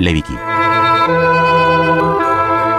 레위기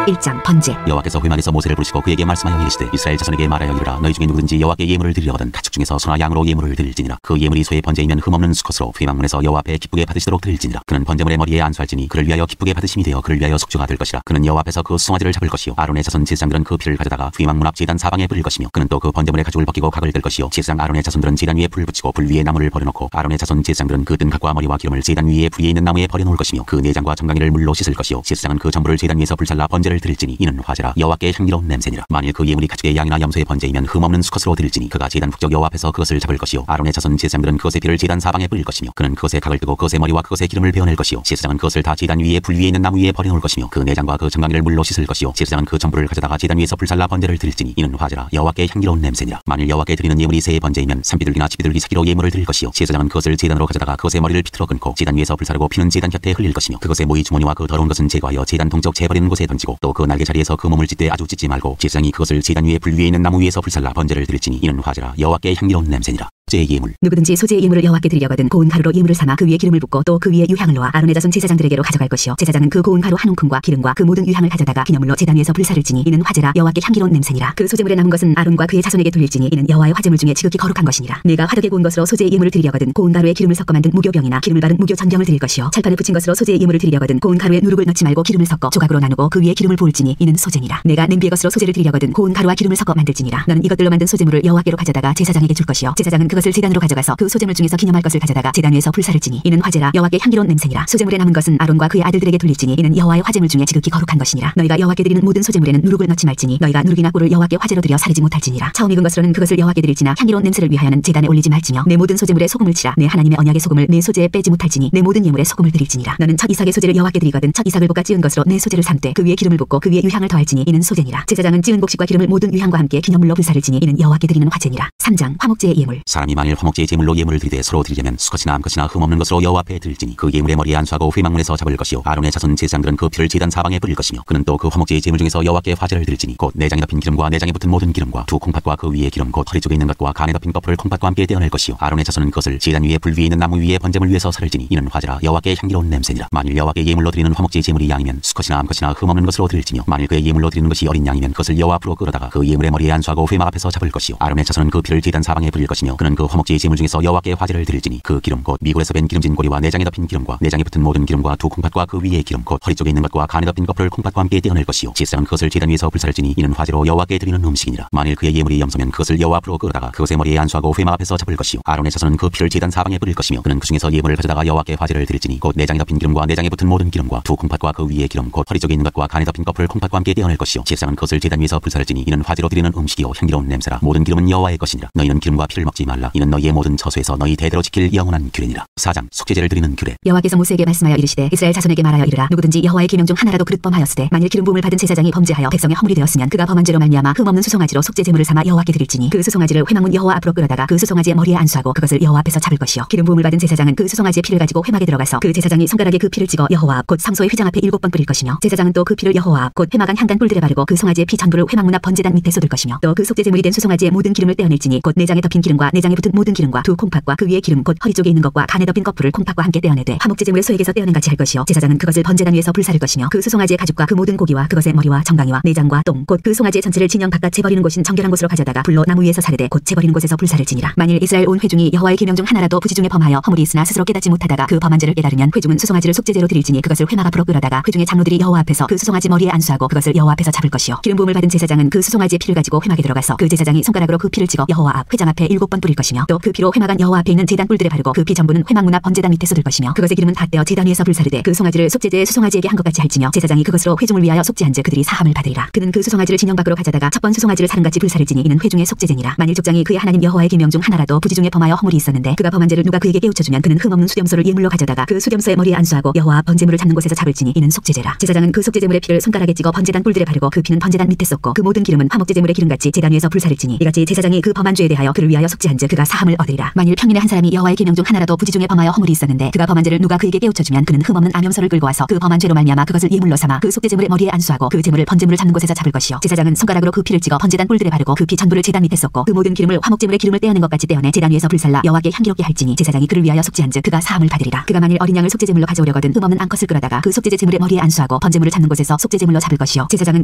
1장 번제. 여호와께서 회막에서 모세를 부르시고 그에게 말씀하여 이르시되 이스라엘 자손에게 말하여 이르라. 너희 중에 누구든지 여호와께 예물을 드리려거든 가축 중에서 소나 양으로 예물을 드릴지니라. 그 예물이 소의 번제이면 흠없는 수컷으로 회막문에서 여호와 앞에 기쁘게 받으시도록 드릴지니라. 그는 번제물의 머리에 안수할지니 그를 위하여 기쁘게 받으심이 되어 그를 위하여 속죄가 될 것이라. 그는 여호와 앞에서 그 수송아지를 잡을 것이요 아론의 자손 제사장들은 그 피를 가져다가 회막문 앞 제단 사방에 뿌릴 것이며 그는 또 그 번제물의 가죽을 벗기고 각을 뗄 것이요 제사장 아론의 자손들은 제단 위에 불을 붙이고 불 위에 나무를 버려놓고 아론의 자손 제사장들은 그 뜬각과 머리와 기름을 제단 위에 불 위에 있는 나무에 버려놓을 것이며 그 내장과 정강이를 물로 씻을 것이요 제사장은 그 전부를 제단 위에서 불살라 번제를 드릴지니 이는 화제라 여호와께 향기로운 냄새니라. 만일 그 예물이 가축의 양이나 염소의 번제이면 흠없는 수컷으로 드릴지니 그가 제단 북쪽 여호와 앞에서 그것을 잡을 것이요 아론의 자손 제사장들은 그것의 피를 제단 사방에 뿌릴 것이며 그는 그것의 각을 뜨고 그것의 머리와 그것의 기름을 베어낼 것이요 제사장은 그것을 다 제단 위에 불 위에 있는 나무 위에 버려놓을 것이며 그 내장과 그 정강이를 물로 씻을 것이요 제사장은 그 전부를 가져다가 제단 위에서 불살라 번제를 드릴지니 이는 화제라 여호와께 향기로운 냄새니라. 만일 여호와께 드리는 예물이 새의 번제이면 산비둘기나 지비둘기 새끼로 예물을 드릴 것이요 제사장은 그것을 제단으로 가져다가 그것의 머리를 비틀어 끊고 제단 위에서 불사르고 피는 제단 곁에 흘릴 것이며 그것의 모이 주머니와 그 더러운 것은 제거하여 제단 동쪽 재버리는 곳에 던지고 또 그 날개 자리에서 그 몸을 찢되 아주 찢지 말고 제사장이 그것을 제단 위에 불 위에 있는 나무 위에서 불살라 번제를 드릴지니 이는 화제라 여호와께 향기로운 냄새니라. 소제의 예물. 누구든지 소제의 예물을 여호와께 드리려거든 고운 가루로 예물을 삼아 그 위에 기름을 붓고 또 그 위에 유향을 놓아 아론의 자손 제사장들에게로 가져갈 것이요 제사장은 그 고운 가루 한 움큼과 기름과 그 모든 유향을 가져다가 기념물로 제단 위에서 불사를지니 이는 화제라 여호와께 향기로운 냄새니라. 그 소제물에 남은 것은 아론과 그의 자손에게 돌릴지니 이는 여호와의 화제물 중에 지극히 거룩한 것이니라. 내가 화덕에 구운 것으로 소제의 예물을 드리려거든 고운 가루에 기름을 섞어 만든 무교병이나 기름을 바른 무교 전병을 드릴 것이요 철판에 붙인 것으로 소제의 예물을 드리려거든 고운 가루에 누룩을 넣지 말고 기름을 섞어 조각으로 나누고 그 위에 기름을 부을지니 이는 소제니라. 내가 냄비의 것으로 소제를 드리려거든 고운 가루와 기름을 섞어 만들지니라. 너는 이것들로 만든 소제물을 여호와께로 가져다가 제사장에게 줄 것이요 제사장은 그것을 제단으로 가져가서 그 소제물 중에서 기념할 것을 가져다가 제단 위에서 불사를지니 이는 화제라 여호와께 향기로운 냄새니라. 소제물에 남은 것은 아론과 그의 아들들에게 돌릴지니 이는 여호와의 화제물 중에 지극히 거룩한 것이니라. 너희가 여호와께 드리는 모든 소제물에는 누룩을 넣지 말지니 너희가 누룩이나 꿀을 여호와께 화제로 드려 사르지 못할지니라. 처음 익은 것으로는 그것을 여호와께 드릴지나 향기로운 냄새를 위하여는 제단에 올리지 말지며 내 모든 소제물에 소금을 치라. 내 하나님의 언약의 소금을 내 소제에 빼지 못할지니 내 모든 예물에 소금을 드릴지니라. 너는 첫 이삭의 소제를 여호와께 드리거든 첫 이삭을 볶아 찌은 것으로 내 소제를 삼되 그 위에 기름을 붓고 그 위에 유향을 더할지니 이는 소제니라. 제사장은 찌은 곡식과 기름을 모든 유향과 함께 기념물로 불사를지니 이는 여호와께 드리는 화제니라. 3장 화목제의 예물. 사람이 만일 화목제의 제물로 예물을 드리되 서로 드리려면 수컷이나 암컷이나 흠없는 것으로 여호와 앞에 드릴지니 그 예물의 머리에 안수하고 회막문에서 잡을 것이요 아론의 자손 제사장들은 그 피를 제단 사방에 뿌릴 것이며 그는 또 그 화목제의 제물 중에서 여호와께 화제를 드릴지니 곧 내장에 덮인 기름과 내장에 붙은 모든 기름과 두 콩팥과 그 위에 기름 곧 허리 쪽에 있는 것과 간에 덮인 껍을 콩팥과 함께 떼어낼 것이요 아론의 자손은 그것을 제단 위에 불 위에 있는 나무 위에 번제물 위에서 사를지니 이는 화제라 여호와께 향기로운 냄새니라. 만일 여호와께 예물로 드리는 화목제의 제물이 양이면 수컷이나 암컷이나 흠없는 것으로 드릴지며 만일 그의 예물로 드리는 것이 어린 양이면 그것을 여호와 앞으로 끌어다가 그 예물의 머리에 안수하고 회막 앞에서 잡을 것이요 아론의 자손은 그 피를 제단 사방에 뿌릴 것이며 그는 그 화목제의 제물 중에서 여호와께 화제를 드릴지니 그 기름 곧 미골에서 뺀 기름진 고리와 내장에 덮인 기름과 내장에 붙은 모든 기름과 두 콩팥과 그 위에 기름 곧 허리 쪽에 있는 것과 간에 덮인 껍을 콩팥과 함께 떼어낼 것이요 제사장은 그것을 제단 위에서 불사를지니 이는 화제로 여호와께 드리는 음식이니라. 만일 그의 예물이 염소면 그것을 여호와 앞으로 끌어다가 그것의 머리에 안수하고 회막 앞에서 잡을 것이요 아론의 자손은 그 피를 제단 사방에 뿌릴 것이며 그는 그 중에서 예물을 가져다가 여호와께 화제를 드릴지니 곧 내장에 덮인 기름과 내장에 붙은 모든 기름과 두 콩팥과 그 위에 기름 곧 허리 쪽에 있는 것과 간에 덮인 껍을 콩팥과 함께 떼어낼 것이요 제사장은 그것을 제단 위에서 불사를지니 이는 화제로 드리는 음식이요 향기로운 냄새라. 모든 기름은 여호와의 것이니라. 너희는 기름과 피를 먹지 말라. 이는 너희의 모든 처소에서 너희 대대로 지킬 영원한 규례니라. 4장 속죄제를 드리는 규례. 여호와께서 모세에게 말씀하여 이르시되 이스라엘 자손에게 말하여 이르라. 누구든지 여호와의 계명 중 하나라도 그릇범하였으되 만일 기름 부음을 받은 제사장이 범죄하여 백성의 허물이 되었으면 그가 범한 죄로 말미암아 흠없는 수송아지로 속죄 제물을 삼아 여호와께 드릴지니 그 수송아지를 회막문 여호와 앞으로 끌어다가 그 수송아지의 머리에 안수하고 그것을 여호와 앞에서 잡을 것이요 기름 부음을 받은 제사장은 그 수송아지의 피를 가지고 회막에 들어가서 그 제사장이 손가락에 그 피를 찍어 여호와 앞 곧 성소의 휘장 앞에 7번 뿌릴 것이며 제사장은 또 그 피를 여호와 앞 곧 회막 안 향단 뿔들에 바르고 그 송아지의 피 전부를 회막문 앞 번제단 밑에 쏟을 것이며 또 그 속죄 제물이 된 수송아지의 모든 기름을 떼어낼지니 곧 내장에 덮인 기름과 내장에 붙은 모든 기름과 두 콩팥과 그 위에 기름 곧 허리 쪽에 있는 것과 간에 덮인 껍풀을 콩팥과 함께 떼어내되 화목제 제물의 소에게서 떼어낸 같이 할 것이요 제사장은 그것을 번제단 위에서 불사를 것이며 그 수송아지의 가죽과 그 모든 고기와 그것의 머리와 정강이와 내장과 똥 곧 그 송아지의 전체를 진영 바깥 재버리는 곳인 정결한 곳으로 가져다가 불로 나무 위에서 사르되 곧 재버리는 곳에서 불사를지니라. 만일 이스라엘 온 회중이 여호와의 계명 중 하나라도 부지 중에 범하여 허물이 있으나 스스로 깨닫지 못하다가 그 범한 죄를 깨달으면 회중은 수송아지를 속죄제로 드릴지니 그것을 회막 앞으로 끌어다가 회중의 장로들이 여호와 앞에서 그 수송아지 머리에 안수하고 그것을 여호와 앞에서 잡을 것이요 기름 부음을 받은 제사장은 그 수송아지의 피를 가지고 회막에 들어가서 그 제사장이 손가락으로 그 피를 찍어 여호와 앞 회장 앞에 7번 뿌릴 것이며 또 그 피로 회막 안 여호와 앞에 있는 제단 뿔들에 바르고 그 피 전부는 회막문 앞 번제단 밑에 쏟을 것이며 그것의 기름은 다 떼어 제단 위에서 불사르되 그 송아지를 속죄제의 수송아지에게 한 것 같이 할지며 제사장이 그것으로 회중을 위하여 속죄한즉 그들이 사함을 받으리라. 그는 그 수송아지를 진영 밖으로 가져다가 첫 번 수송아지를 사름같이 불사를지니 이는 회중의 속죄제니라. 만일 족장이 그의 하나님 여호와의 계명 중 하나라도 부지 중에 범하여 허물이 있었는데 그가 범한 죄를 누가 그에게 깨우쳐주면 그는 흠없는 수렴소를 예물로 가져다가 그 수렴소의 머리에 안수하고 여호와 번제물을 잡는 곳에서 잡을지니 이는 속죄제라. 제사장은 그 속죄제물의 피를 손가락에 찍어 번제단 뿔들에 바르고 그 피는 번제단 밑에 쏟고 그 모든 기름은 화목제 제물의 기름같이 제단 위에서 불사를지니 이같이 제사장이 그 범한 죄에 대하여 그를 위하여 속죄한즉 그가 사함을 얻으리라. 만일 평민의 한 사람이 여호와의 계명 중 하나라도 부지 중에 범하여 허물이 있었는데 그가 범한 죄를 누가 그에게 깨우쳐주면 그는 흠없는 암염소를 끌고 와서 그 범한 죄로 말미암아 그것을 예물로 삼아 그 속죄제물의 머리에 안수하고 그 제물을 번제물을 잡는 곳에서 잡을 것이요 제사장은 손가락으로 그 피를 찍어 번제단 뿔들에 바르고 그 피 전부를 제단 밑에 쏟고 그 모든 기름을 화목제물의 기름을 떼어낸 것 같이 떼어내 제단 위에서 불살라 여호와께 향기롭게 할지니 제사장이 그를 위하여 속죄한즉 그가 사함을 받으리라. 그가 만일 어린 양을 속죄제물로 가져오려거든 흠없는 암컷을 끌어다가 그 속죄제 제물의 머리에 안수하고 번제물을 잡는 곳에서 속죄제물로 잡을 것이요 제사장은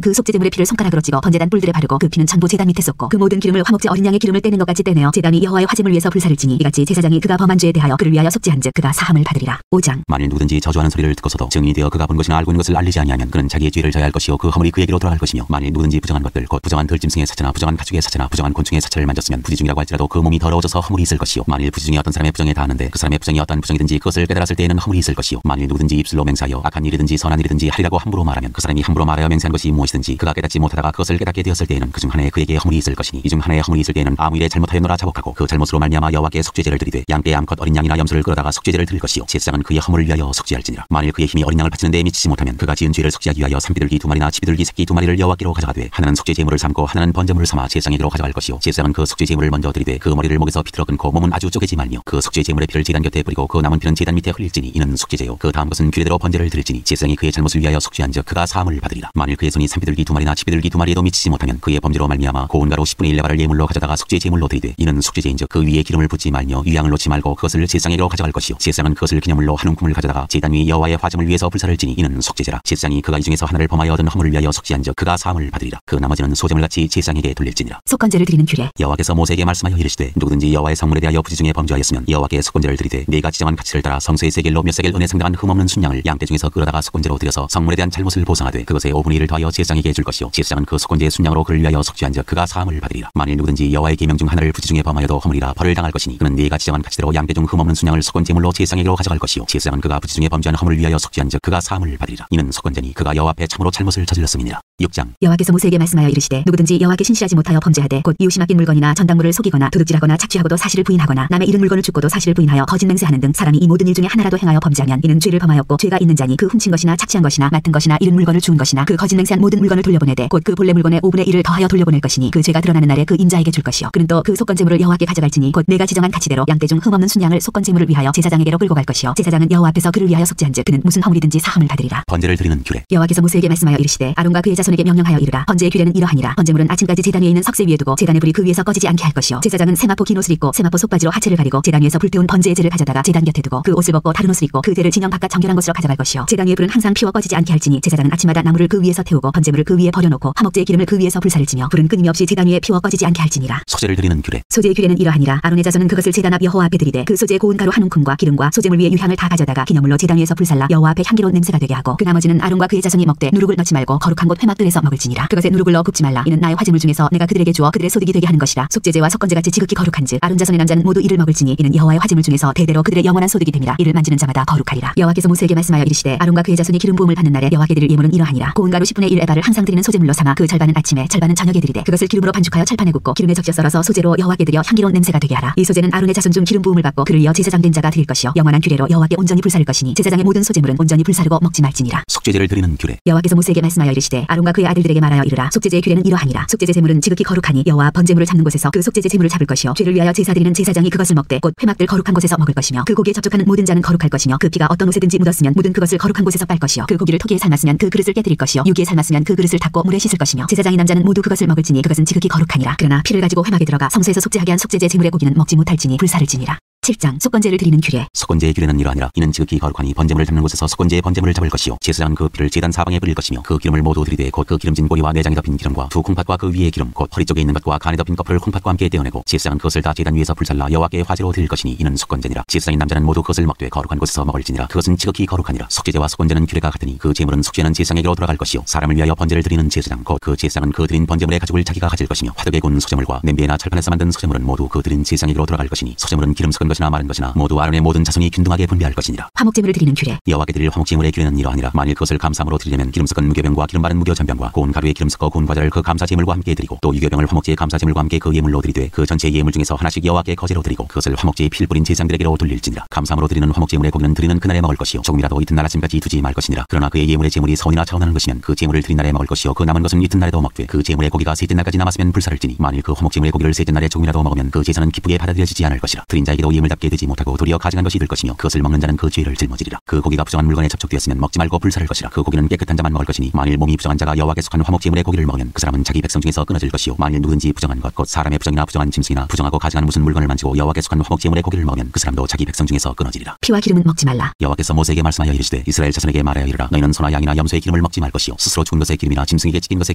그 속죄제물의 피를 손가락으로 찍어 번제단 뿔들에 바르고 그 피는 전부 제단 밑에 쏟고 그 모든 기름을 화목제 어린 양의 기름을 떼낸 것 같이 떼내어 제단이 여호와의 화제물 위에서 불사를지니 이같이 제사장이 그가 범한 죄에 대하여 그를 위하여 속죄한즉 그가 사함을 받으리라. 5장. 만일 누구든지 저주하는 소리를 듣고서도 증인이 되어 그가 본 것이나 알고 있는 것을 알리지 아니하면 그는 자기의 죄를 져야 할 것이요 그 허물이 그에게로 돌아갈 것이며 만일 누구든지 부정한 것들 곧 부정한 들짐승의 사체나 부정한 가축의 사체나 부정한 곤충의 사체를 만졌으면 부지중이라고 할지라도 그 몸이 더러워져서 허물이 있을 것이요 만일 부지중에 어떤 사람의 부정에 닿았는데 그 사람의 부정이 어떤 부정이든지 그것을 깨달았을 때에는 허물이 있을 것이요 만일 누구든지 입술로 맹세하여 악한 일이든지 선한 일이든지 하리라고 함부로 말하면 그 사람이 함부로 말하여 맹세한 것이 무엇이든지 그가 깨닫지 못하다가 그것을 깨닫게 되었을 때에는 그 중 하나에 그에게 허물이 있을 것이니 이 중 하나에 허물이 있을 때에는 아무 일에 잘못하였노라 자복하고 그 잘못으로 말미암아 여호와께 속죄제를 드리되 양떼 암컷 어린 양이나 염소를 끌어다가 속죄제를 드릴 것이요 제사장은 그의 허물을 위하여 속죄할지니라. 만일 그의 힘이 어린 양을 바치는 데에 미치지 못하면 그가 지은 죄를 속죄하기 위하여 산비둘기 2마리나 치비둘기 새끼 2마리를 여호와께로 가져가되 하나는 속죄제물을 삼고 하나는 번제물을 삼아 제사장에게로 가져갈 것이요 제사장은 그 속죄제물을 먼저 드리되 그 머리를 목에서 비틀어 끊고 몸은 아주 쪼개지 말며 그 속죄제물의 피를 제단 곁에 뿌리고 그 남은 피는 제단 밑에 흘릴지니 이는 속죄제요 그 다음 것은 규례대로 번제를 드릴지니 제사장이 그의 잘못을 위하여 속죄한즉 그가 사함을 받으리라. 만일 그의 손이 산비둘기 2마리나 치비둘기 2마리에도 미치지 못하면 그의 범죄로 말미암아 고운가루 10분의 1 레바를 예물로 가져다가 속죄제물로 드리되 이는 속죄제인즉 그 위에 기름을 붓지 말며 유향을 놓지 말고 그것을 제사장에게로 가져갈 것이요 제사장은 그것을 기념물로 한 움큼을 가져다가 제단 위 여호와의 화제물 위에서 불사를 지니 이는 속죄제라. 제사장이 그가 이 중에서 하나를 범하여 얻은 허물을 위하여 속죄한즉 그가 사함을 받으리라. 그 나머지는 소제물같이 제사장에게 돌릴지니라. 속건제를 드리는 규례. 여호와께서 모세에게 말씀하여 이르시되 누구든지 여호와의 성물에 대하여 부지 중에 범죄하였으면 여호와께 속건제를 드리되 네가 지정한 가치를 따라 성소의 세겔로 몇 세겔 은에 상당한 흠없는 순양을 양떼 중에서 끌어다가 속건제로 드려서 성물에 대한 잘못을 보상하되 그것의 5분의 1을 더하여 제사장에게 줄 것이요 제사장은 그 속건제의 순양으로 그를 위하여 속죄한즉 그가 사함을 받으리라. 만일 누구든지 여호와의 계명 중 하나를 부지 중에 범하여도 허물이라 벌을 당할 것이니 그는 네가 지정한 가치대로 양떼 중 흠없는 순양을 속건제물로 제사장에게로 가져갈 것이요 제사장은 그가 부지 중에 범죄한 허물을 위하여 속죄한즉 그가 사함을 받으리라. 이는 속건제니 그가 여호와 앞에 참으로 잘못을 저질렀음이니라. 6장. 여호와께서 모세에게 말씀하여 이르시되 누구든지 여호와께 신실하지 못하여 범죄하되 곧 이웃이 맡긴 물건이나 전당물을 속이거나 도둑질하거나 착취하고도 사실을 부인하거나 남의 잃은 물건을 줍고도 사실을 부인하여 거짓 맹세하는 등 사람이 이 모든 일 중에 하나라도 행하여 범죄하면 이는 죄를 범하였고 죄가 있는 자니 그 훔친 것이나 착취한 것이나 맡은 것이나 잃은 물건을 주운 것이나 그 거짓 맹세한 모든 물건을 돌려보내되 곧 그 본래 물건의 5분의 1을 더하여 돌려보낼 것이니 그 죄가 드러나는 날에 그 인자에게 줄 것이요 그는 또 그 속건제물을 여호와께 가져갈지니 곧 내가 지정한 가치대로 양떼 중 흠없는 순양을 속건제물을 위하여 제사장에게로 끌고 갈 것이요 제사장은 여호와 앞에서 그를 위하여 속죄한즉 그는 무슨 허물이든지 사함을 받으리라. 번제를 드리는 규례. 여호와께서 모세에게 말씀하여 이르시되 아론과 그의 자손에게 명령하여 이르라. 번제의 규례는 이러하니라. 번제물은 아침까지 제단 위에 있는 석쇠 위에 두고 제단의 불이 그 위에서 꺼지지 않게 할 것이요 제사장은 세마포 긴 옷을 입고 세마포 속바지로 하체를 가리고 제단 위에서 불태운 번제의 제를 가져다가 제단 곁에 두고 그 옷을 벗고 다른 옷을 입고 그 제를 진영 바깥 정결한 곳으로 가져갈 것이요 제단 위의 불은 항상 피워 꺼지지 않게 할지니 제사장은 아침마다 나무를 그 위에서 태우고 번제물을 그 위에 버려놓고 화목제의 기름을 그 위에서 불사를 지며 불은 끊임없이 제단 위에 피워 꺼지지 않게 할지니라. 소제를 드리는 규례. 소제의 규례는 이러하니라. 아론의 자손은 그것을 제단 앞 여호와 앞에 드리되 그 소제의 고운 가루 한 움큼과 기름과 소제물 위에 유향을 다 가져다가 기념물로 제단 위에서 불살라 여호와 앞에 향기로운 냄새가 되게 하고 그 나머지는 아론과 그의 자손이 먹되 누룩을 넣지 말고 거룩한 곳 회막들에서 먹을지니라. 그것에 누룩을 넣어 굽지 말라. 이는 나의 화제물 중에서 내가 그들에게 주어 그들의 소득이 되게 하는 것이라. 속죄제와 속건제같이 지극히 거룩한즉 아론 자손의 남자는 모두 이를 먹을지니 이는 여호와의 화제물 중에서 대대로 그들의 영원한 소득이 됨이라. 이를 만지는 자마다 거룩하리라. 여호와께서 모세에게 말씀하여 이르시되 아론과 그의 자손이 기름 부음을 받는 날에 여호와께 드릴 예물은 이러하니라. 고운 가루 10분의 1 에바를 항상 드리는 소제물로 삼아 그 절반은 아침에 절반은 저녁에 드리되 그것을 기름으로 반죽하여 철판에 굽고 기름에 적셔 썰어서 소제로 여호와께 드려 향기로운 냄새가 되게 하라. 이 소제는 아론의 자손 중 기름 부음을 받고 그를 이어 제사장 된 자가 드릴 것이요 영원한 규례로 여호와께 온전히 불사를 것이니 제사장의 모든 소제물은 온전히 불사르고 먹지 말지니라. 속죄제를 드리는 규례. 여호와께서 모세에게 말씀하여 이르시되 아론과 그의 아들들에게 말하여 이르라. 속죄제의 규례는 이러하니라. 속죄제 제물은 지극히 거룩하니 여호와 번제물을 잡는 곳에서 그 속죄제 제물을 잡을 것이요 죄를 위하여 제사 드리는 제사장이 그것을 먹되 곧 회막들 거룩한 곳에서 먹을 것이며 그 고기에 접촉하는 모든 자는 거룩할 것이며 그 피가 어떤 옷에든지 묻었으면 묻은 그것을 거룩한 곳에서 빨 것이요 그 고기를 토기에 삶았으면 그 그릇을 깨뜨릴 것이요 유기에 삶았으면 그 그릇을 닦고 물에 씻을 것이며 제사장이 남자는 모두 그것을 먹을지니 그것은 지극히 거룩하니라. 그러나 피를 가지고 회막에 들어가 성소에서 속죄하게 한 속죄제 제물의 고기는 먹지 못할지니 불사를 지니라. 7장. 속건제를 드리는 규례. 속건제의 규례는 이러하니라. 이는 지극히 거룩하니 번제물을 잡는 곳에서 속건제의 번제물을 잡을 것이요 제사장은 그 피를 제단 사방에 뿌릴 것이며 그 기름을 모두 드리되 곧 그 기름진 고리와 내장에 덮인 기름과 두 콩팥과 그 위에 기름 곧 허리 쪽에 있는 것과 간에 덮인 껍을 콩팥과 함께 떼어내고 제사장은 그것을 다 제단 위에서 불살라 여호와께 화제로 드릴 것이니 이는 속건제니라. 제사장인 남자는 모두 그것을 먹되 거룩한 곳에서 먹을지니라. 그것은 지극히 거룩하니라. 속죄제와 속건제는 규례가 같으니 그 제물은 속죄는 제사장에게로 돌아갈 것이요 사람을 위하여 번제를 드리는 제사장 곧 그 제사장은 그 드린 번제물의 가죽을 자기가 가질 것이며 화덕에 군 소제물과 냄비나 철판에서 만든 소제물은 모두 그 드린 제사장에게로 돌아갈 것이니 소제물은 기름 섞은 것이 것이나 마른 것이나 모두 아론의 모든 자손이 균등하게 분배할 것이니라. 화목제물을 드리는 규례. 여호와께 드릴 화목제물의 규례는 이러하니라. 만일 그것을 감사함으로 드리려면 기름 섞은 무교병과 기름 바른 무교전병과 고운 가루에 기름 섞어 고운 과자를 그 감사제물과 함께 드리고 또 유교병을 화목제의 감사제물과 함께 그 예물로 드리되 그 전체 예물 중에서 하나씩 여호와께 거제로 드리고 그것을 화목제의 피를 뿌린 제사장들에게로 돌릴지니라. 감사함으로 드리는 화목제물의 고기는 드리는 그날에 먹을 것이요 조금이라도 이튿날 아침까지 두지 말 것이니라. 그러나 그의 예물의 제물이 서운이나 차원하는 것이면 그 제물을 드린 날에 먹을 것이요 그 남은 것은 이튿날에도 먹되 그 제물의 고기가 셋째 날까지 남았으면 불사를지니 만일 그 화목제물의 고기를 셋째 날에 조금이라도 먹으면 그 제사는 기쁘게 받아들여지지 않을 것이라. 드린 자에게도 예물답게 되지 못하고 도리어 가증한 것이 될 것이며 그것을 먹는 자는 그 죄를 짊어지리라. 그 고기가 부정한 물건에 접촉되었으면 먹지 말고 불사를 것이라. 그 고기는 깨끗한 자만 먹을 것이니 만일 몸이 부정한 자가 여호와께 속한 화목제물의 고기를 먹으면 그 사람은 자기 백성 중에서 끊어질 것이요 만일 누구든지 부정한 것 곧 사람의 부정이나 부정한 짐승이나 부정하고 가증한 무슨 물건을 만지고 여호와께 속한 화목제물의 고기를 먹으면 그 사람도 자기 백성 중에서 끊어지리라. 피와 기름은 먹지 말라. 여호와께서 모세에게 말씀하여 이르시되 이스라엘 자손에게 말하여 이르라. 너희는 소나 양이나 염소의 기름을 먹지 말 것이요 스스로 죽은 것의 기름이나 짐승에게 찢긴 것의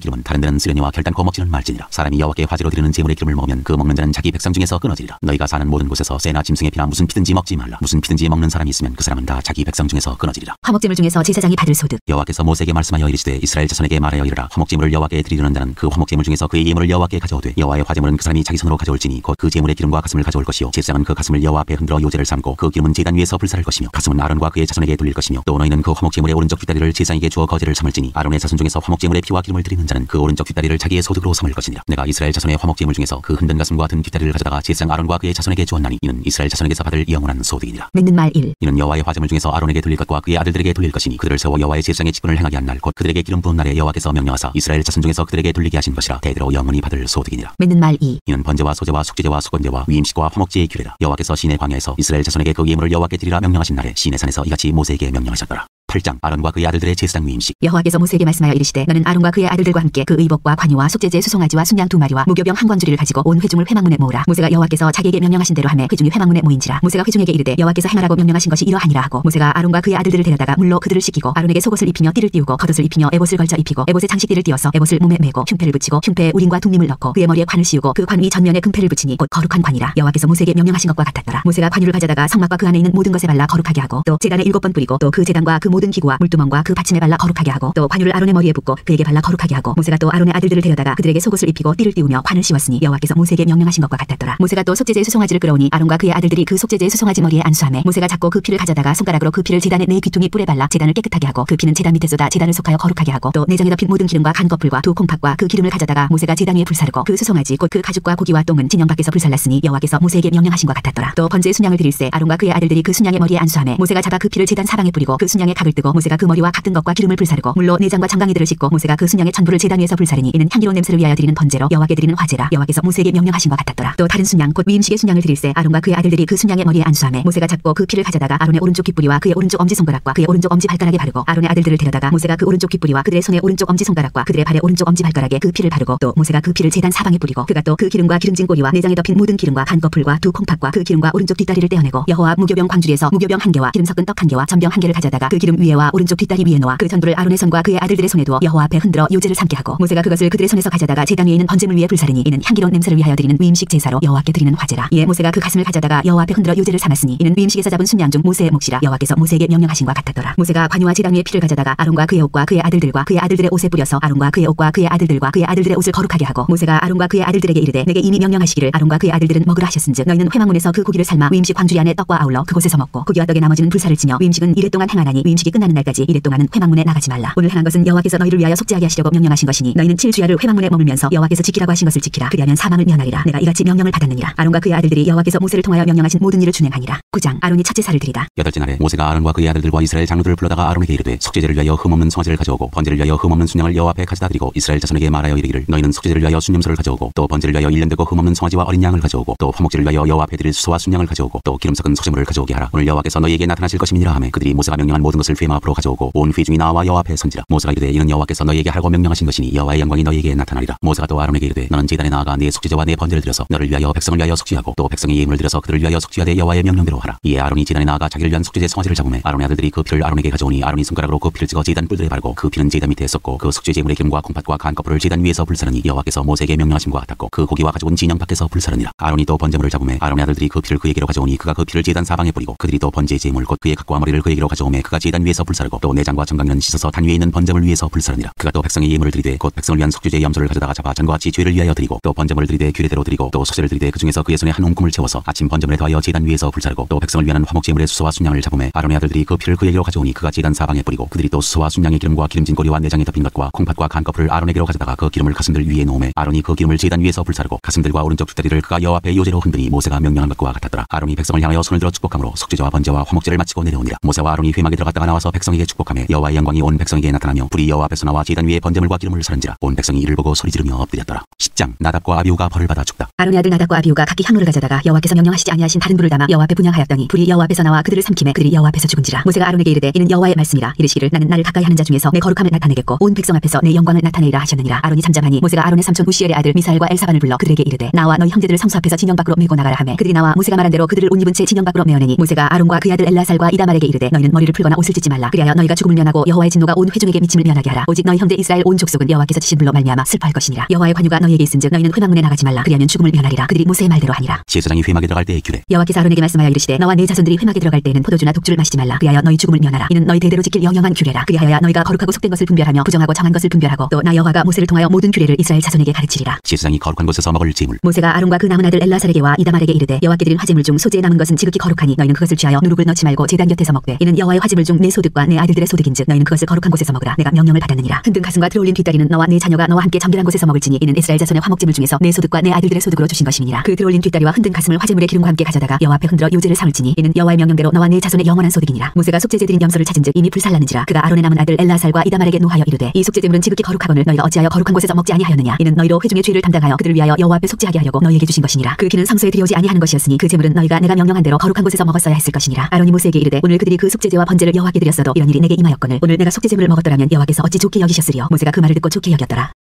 기름은 다른 데는 쓰려니와 결단코 먹지는 말지니라. 사람이 여호와께 화제로 드리는 제물의 기름을 먹으면 그 먹는 자는 자기 백성 중에서 끊어지리라. 너희가 사는 모든 곳에서 새나 짐승의 피나 무슨 피든지 먹지 말라. 무슨 피든지 먹는 사람이 있으면 그 사람은 다 자기 백성 중에서 끊어지리라. 화목제물 중에서 제사장이 받을 소득. 여호와께서 모세에게 말씀하여 이르시되 이스라엘 자손에게 말하여 이르라. 화목제물을 여호와께 드리려는 자는 그 화목제물 중에서 그의 예물을 여호와께 가져오되 여호와의 화제물은 그 사람이 자기 손으로 가져올지니 곧 그 제물의 기름과 가슴을 가져올 것이요 제사장은 그 가슴을 여호와 앞에 흔들어 요제를 삼고 그 기름은 제단 위에서 불사를 것이며 가슴은 아론과 그의 자손에게 돌릴 것이며 또 너희는 그 화목제물의 오른쪽 뒷다리를 제사장에게 주어 거제를 삼을지니 아론의 자손 중에서 화목제물의 피와 기름을 드리는 자는 그 오른쪽 뒷다리를 자기의 소득으로 삼을 것이니라. 내가 이스라엘 자손의 화목제물 중에서 그 흔든 가슴과 든 뒷다리를 가져다가 제사장 아론과 그의 자손에게 주었나니 이는 이스라엘 자손에게서 받을 영원한 소득이니라. 맺는 말 1. 이는 여호와의 화제물 중에서 아론에게 돌릴 것과 그의 아들들에게 돌릴 것이니 그들을 세워 여호와의 제사장의 직분을 행하게 한 날 곧 그들에게 기름 부은 날에 여호와께서 명령하사 이스라엘 자손 중에서 그들에게 돌리게 하신 것이라. 대대로 영원히 받을 소득이니라. 맺는 말 2. 이는 번제와 소제와 속죄제와 수건제와 위임식과 화목제의 규례라. 여호와께서 시내 광야에서 이스라엘 자손에게 그 예물을 여호와께 드리라 명령하신 날에 시내 산에서 이같이 모세에게 명령하셨더라. 8장 아론과 그의 아들들의 제사장 위임식. 여호와께서 모세에게 말씀하여 이르시되 너는 아론과 그의 아들들과 함께 그 의복과 관유와 속죄제 수송아지와 순양 2마리와 무교병 한 광주리를 가지고 온 회중을 회막문에 모으라. 모세가 여호와께서 자기에게 명령하신 대로 하매 회중이 회막문에 모인지라. 모세가 회중에게 이르되 여호와께서 행하라고 명령하신 것이 이러하니라 하고 모세가 아론과 그의 아들들을 데려다가 물로 그들을 씻기고 아론에게 속옷을 입히며 띠를 띄우고 겉옷을 입히며 에봇을 걸쳐 입히고 에봇에 장식띠를 띄어서 에봇을 몸에 메고 흉패를 붙이고 흉패에 우림과 둠림을 넣고 그의 머리에 관을 씌우고 그 관 위 전면에 금패를 붙이니 곧 거룩한 관이라. 여호와께서 모세에게 명령하신 것과 같았더라. 모세가 관유를 가져다가 성막과 그 안에 있는 모든 것에 발라 거룩하게 하고 또 제단에 7번 뿌리고 또 그 제단과 그 모든 기구와 물두멍과 그 받침에 발라 거룩하게 하고 또 관유를 아론의 머리에 붓고 그에게 발라 거룩하게 하고 모세가 또 아론의 아들들을 데려다가 그들에게 속옷을 입히고 띠를 띄우며 관을 씌웠으니 여호와께서 모세에게 명령하신 것과 같았더라. 모세가 또 속죄제의 수송아지를 끌어오니 아론과 그의 아들들이 그 속죄제의 수송아지 머리에 안수하매 모세가 잡고 그 피를 가져다가 손가락으로 그 피를 제단의 네 귀퉁이 뿔에 발라 제단을 깨끗하게 하고 그 피는 제단 밑에 쏟아 제단을 속하여 거룩하게 하고 또 내장에 덮인 모든 기름과 간 거풀과 두 콩팥과 그 기름을 가져다가 모세가 제단 위에 불사르고 그 수송아지 곧 그 가죽과 고기와 똥은 진영 밖에서 불살랐으니 여호와께서 모세에게 명령하신 것 같았더라. 또 번제의 순양을 드릴새 아론과 그의 아들들이 그 순양의 머리에 안수하매 모세가 잡아 그 피를 제단 사방에 뿌리고 그 순양의 각을 뜨고 모세가 그 머리와 각 든 것과 기름을 불사르고 물로 내장과 정강이들을 씻고 모세가 그 순양의 천부를 제단 위에서 불사르니 이는 향기로운 냄새를 위하여 드리는 번제로 여호와께 드리는 화제라. 여호와께서 모세에게 명령하신 것 같았더라. 또 다른 순양 곧 위임식의 순양을 드릴새 아론과 그의 아들들이 그 순양의 머리에 안수하매 모세가 잡고 그 피를 가져다가 아론의 오른쪽 귓뿌리와 그의 오른쪽 엄지손가락과 그의 오른쪽 엄지발가락에 바르고 아론의 아들들을 데려다가 모세가 그 오른쪽 귓뿌리와 그들의 손의 오른쪽 엄지손가락과 그들의 발의 오른쪽 엄지발가락에 그 피를 바르고 또 모세가 그 피를 제단 사방에 뿌리고 그가 또 그 기름과 기름진 꼬리와 내장에 덮인 모든 기름과 간 거풀과 두 콩팥과 그 기름과 오른쪽 뒷다리를 떼어내고 여호와 무교병 광주리에서 무교병 1개와 기름 섞은 떡 1개와 전병 1개를 가져다가 그 기름 위에와 오른쪽 뒷다리 위에 놓아 그 전부를 아론의 손과 그의 아들들의 손에 두어 여호와 앞에 흔들어 요제를 삼게 하고 모세가 그것을 그들의 손에서 가져다가 제단 위에 있는 번제물 위에 불사르니 이는 향기로운 냄새를 위하여 드리는 위임식 제사로 여호와께 드리는 화제라. 이에 모세가 그 가슴을 가져다가 여호와 앞에 흔들어 요제를 삼았으니 이는 위임식에서 잡은 순양 중 모세의 몫이라. 여호와께서 모세에게 명령하신 것 같았더라. 모세가 관유와 제단 위에 피를 가져다가 아론과 그의 옷과 그의 아들들과 그의 아들들의 옷에 뿌려서 아론과 그의 옷과 그의 아들들과 그의 아들들의 옷을 거룩하게 하고 모세가 아론과 그의 아들들에게 이르되 내게 이미 명령하시기를 아론과 그의 아들들은 먹으라 하셨은즉 너희는 회막문에서 그 고기를 삶아 위임식 광주리 안에 떡과 아울러 그곳에서 먹고 고기와 떡의 나머지는 불사를지며 위임식은 이레 동안 행하나니 위임식이 끝나는 날까지 이레 동안은 회막문에 나가지 말라. 오늘 행한 것은 여호와께서 너희를 위하여 속죄하게 하시려고 명령하신 것이니 너희는 7주야를 회막문에 머물면서 여호와께서 지키라고 하신 것을 지키라. 그리하면 사망을 면하리라. 내가 이같이 명령을 받았느니라. 아론과 그의 아들들이 여호와께서 모세를 통하여 명령하신 모든 일을 준행하니라. 9장 아론이 첫 제사를 드리다. 8째 날에 모세가 아론과 그의 아들들과 이스라엘 장로들을 불러다가 아론에게 이르되 속죄제를 위하여 흠없는 송아지를 가져오고 번제를 위하여 흠없는 순양을 여호와 앞에 가져다 드리고 이스라엘 자손에게 말하여 이르기를 너희는 속죄제를 위하여 순염소를 가져오고 또 번제를 위하여 1년 되고 흠없는 송아지와 어린 양을 가져오고 또 화목제를 위하여 여호와 앞에 드릴 수소와 순양을 가져오고 또 기름 섞은 소제물을 가져오게 하라. 오늘 여호와께서 너희에게 나타나실 것임이니라 하매 그들이 모세가 명령한 모든 것을 회막 앞으로 가져오고 온 회중이 나와 여호와 앞에 선지라. 모세가 이르되 이는 여호와께서 너희에게 하라고 명령하신 것이니 여호와의 영광이 너희에게 나타나리라. 모세가 또 아론에게 이르되 너는 제단에 나아가 네 속죄제와 네 번제를 드려서 너를 위하여 백성을 위하여 속죄하고 또 백성의 예물을 드려서 그들을 위하여 속죄하되 여호와의 명령대로 하라. 이에 아론이 제단에 나아가 자기를 위한 속죄제 송아지를 잡으매 아론의 아들들이 그 피를 아론에게 가져오니 아론이 손가락으로 그 피를 찍어 제단 뿔들에 바르고 그 피는 제단 밑에 섞고 그 속죄제물의 기름과 콩팥과 간 거풀을 제단 위에서 불사르니 여호와께서 모세에게 명령하심과 같았고 그 고기와 가죽은 진영 밖에서 불사르니라. 아론이 또 번제물을 잡으매 아론의 아들들이 그 피를 그에게로 가져오니 그가 그 피를 제단 사방에 뿌리고 그들이 또 번제의 제물 곧 그의 각과 머리를 그에게로 가져오매 그가 제단 제단 위에서 불사르고 또 내장과 정강이는 씻어서 단 위에 있는 번제물 위에서 불사르니라. 그가 또 백성의 예물을 드리되 곧 백성을 위한 속죄제 염소를 가져다가 잡아 전과 같이 죄를 위하여 드리고 또 번제물을 드리되 규례대로 드리고 또 속죄를 드리되 그 중에서 그의 손에 한 움큼을 채워서 아침 번제물에 더하여 제단 위에서 불사르고 또 백성을 위하는 화목제물의 수소와 순양을 잡음에 아론의 아들들이 그 피를 그에게로 가져오니 그가 제단 사방에 뿌리고 그들이 또 수소와 순양의 기름과 기름진 꼬리와 내장에 덮인 것과 콩팥과 간꺼풀을 아론에게로 가져다가 그 기름을 가슴들 위에 놓음에 아론이 그 기름을 제단 위에서 불사르고 가슴들과 오른쪽 뒷다리를 그가 여호와 앞에 요제로 흔드니 모세가 명령한 것과 같았더라. 아론이 백성을 향하여 손을 들어 축복함으로 속죄제와 번제와 화목제를 마치고 내려오니라. 모세와 아론이 회막에 들어갔다가 나와서 백성에게 축복하며 여호와의 영광이 온 백성에게 나타나며 불이 여호와 앞에서 나와 제단 위에 번제물과 기름을 사른지라. 온 백성이 이를 보고 소리 지르며 엎드렸더라. 10장 나답과 아비후가 벌을 받아 죽다. 아론의 아들 나답과 아비후가 각기 향로를 가져다가 여호와께서 명령하시지 아니하신 다른 불을 담아 여호와 앞에 분향하였더니 불이 여호와 앞에서 나와 그들을 삼키매 그들이 여호와 앞에서 죽은지라. 모세가 아론에게 이르되 이는 여호와의 말씀이라. 이르시기를 나는 나를 가까이 하는 자 중에서 내 거룩함을 나타내겠고 온 백성 앞에서 내 영광을 나타내리라 하셨느니라. 아론이 잠잠하니 모세가 아론의 삼촌 우시엘의 아들 미사엘과 엘사반을 불러 그들에게 이르되 나와 너희 형제들을 성소 앞에서 진영 밖으로 메고 나가라 하매 그들이 나와 모세가 말한 대로 그들을 옷 입은 채 진영 밖으로 메어내니 모세가 아론과 그의 아들 엘라살과 이다말에게 이르되 너희는 머리를 풀거나 옷을 찢지 말라. 그리하여 너희가 죽음을 면하고 여호와의 진노가 온 회중에게 미침을 면하게 하라. 오직 너희 형제 이스라엘 온 족속은 여호와께서 치신 불로 말미암아 슬퍼할 것이니라. 여호와의 관유가 너희에게 있은즉 너희는 회막문에 나가지 말라. 그리하면 죽음을 면하리라. 그들이 모세의 말대로 하니라. 제사장이 회막에 들어갈 때의 규례. 여호와께서 아론에게 말씀하여 이르시되 너와 네 자손들이 회막에 들어갈 때에는 포도주나 독주를 마시지 말라. 그리하여 너희 죽음을 면하라. 이는 너희 대대로 지킬 영영한 규례라. 그리하여야 너희가 거룩하고 속된 것을 분별하며 부정하고 정한 것을 분별하고 또 나 여호와가 모세를 통하여 모든 규례를 이스라엘 자손에게 가르치리라. 제사장이 거룩한 곳에서 먹을 제물. 모세가 아론과 그 남은 아들 엘라살에게와 이다말에게 이르되 여호와께 드린 화제물 중 소재에 남은 것은 지극히 거룩하니 너희는 그것을 취하여 누룩을 넣지 말고 제단 곁에서 먹되 이는 여호와의 화제물 중 내 소득과 내 아들들의 소득인즉 너희는 그것을 거룩한 곳에서 먹으라. 내가 명령을 받았느니라. 흔든 가슴과 들어올린 뒷다리는 너와 네 자녀가 너와 함께 정결한 곳에서 먹을지니 이는 이스라엘 자손의 화목제물 중에서 내 소득과 내 아들들의 소득으로 주신 것임이니라. 그 들어올린 뒷다리와 흔든 가슴을 화제물의 기름과 함께 가져다가 여호와 앞에 흔들어 요제를 삼을지니 이는 여호와의 명령대로 너와 네 자손의 영원한 소득이니라. 모세가 속죄제 드린 염소를 찾은즉 이미 불살랐는지라. 그가 아론의 남은 아들 엘라살과 이다말에게 노하여 이르되 이 속죄제물은 지극히 거룩하거늘 너희가 어찌하여 거룩한 곳에서 먹지 아니하였느냐. 이는 너희로 회중의 죄를 담당하여 그들을 위하여 여호와 앞에 속죄하게 하려고 너희에게 주신 것이니라. 그 기는 성소에 들여오지 아니하는 것이었으니 그 제물은 너희가 내가 명령한 대로 거룩한 곳에서 먹었어야 했을 것이니라. 아론이 모세에게 이르되 오늘 그들이 그 속죄제와 번제를 여호와께 드렸어도 이런 일이 내게 임하였거늘 오늘 내가 속죄제물을 먹었더라면 여호와께서 어찌 좋게 여기셨으리요. 모세가 그 말을 듣고 좋게 여겼더라.